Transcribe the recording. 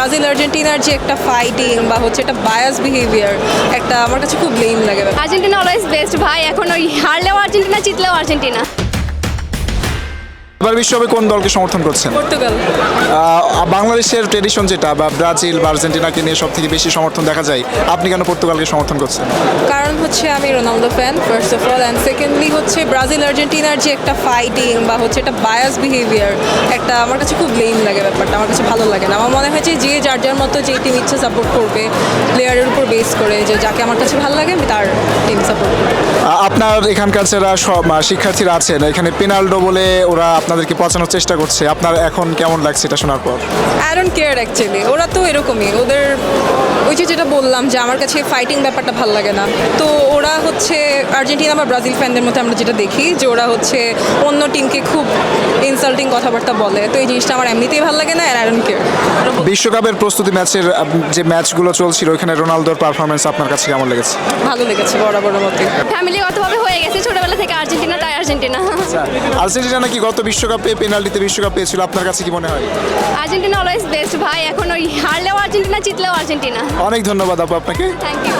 Brazil আর্জেন্টিনার যে একটা ফাইটিং বা হচ্ছে একটা বায়াস বিহেভিয়ার একটা আমার কাছে খুব লেম লাগে ব্যাপারটা। আর্জেন্টিনা অলওয়েজ বেস্ট ভাই, এখন ওই হারলেও আর্জেন্টিনা, জিতলেও আর্জেন্টিনা। এবার বিশ্বকাপে কোন দলকে সমর্থন করছেন? পর্তুগাল। বাংলাদেশের ট্রেডিশন যেটা বা ব্রাজিল বা আর্জেন্টিনাকে নিয়ে সব থেকে বেশি সমর্থন দেখা যায়, আপনি কেন পর্তুগালকে সমর্থন করছেন? কারণ হচ্ছে আমি Ronaldo fan first of all, and secondly হচ্ছে ব্রাজিল আর্জেন্টিনার যে একটা ফাইটিং বা হচ্ছে একটা বায়াস বিহেভিয়ার একটা আমার কাছে খুব লেম লাগে ব্যাপারটা, আমার কাছে ভালো লাগে না। আমার মনে হয় যে যার যার মতো যে টিম ইচ্ছে সাপোর্ট করবে প্লেয়ারের উপর বেস করে, যে যাকে আমার কাছে ভালো লাগে আমি তার টিম সাপোর্ট করব। আপনার এখানকার যারা সব শিক্ষার্থীরা আছেন এখানে পেনাল্ডো বলে ওরা আপনাদেরকে পচানোর চেষ্টা করছে, আপনার এখন কেমন লাগছে এটা শোনার পর? আই ডোন্ট কেয়ার অ্যাকচুয়ালি, ওরা তো এরকমই, ওদের ওই যে যেটা বললাম যে আমার কাছে ফাইটিং ব্যাপারটা ভালো লাগে না। তো ওরা হচ্ছে আর্জেন্টিনা বা ব্রাজিল ফ্যানদের মধ্যে আমরা যেটা দেখি যে ওরা হচ্ছে অন্য টিমকে খুব ইনসাল্টিং কথাবার্তা বলে, তো এই জিনিসটা আমার এমনিতেই ভালো লাগে না, আই ডোন্ট কেয়ার। বিশ্বকাপের প্রস্তুতি ম্যাচের যে ম্যাচগুলো চলছিল ওখানে রোনালদোর পারফরমেন্স আপনার কাছে কেমন লেগেছে? ভালো লেগেছে বরাবর মতোই। ফ্যামিলিগতভাবে হয়ে গেছে, ছোটবেলা থেকে আর্জেন্টিনা তাই আর্জেন্টিনা। আর্জেন্টিনা নাকি গত বিশ্বকাপে পেনাল্টিতে বিশ্বকাপ পেয়েছিল, আপনার কাছে কি মনে হয়? আর্জেন্টিনা অলওয়েজ বেস্ট ভাই, এখন ওই হারলেও আর্জেন্টিনা, জিতলেও আর্জেন্টিনা। অনেক ধন্যবাদ আপু আপনাকে। Thank you.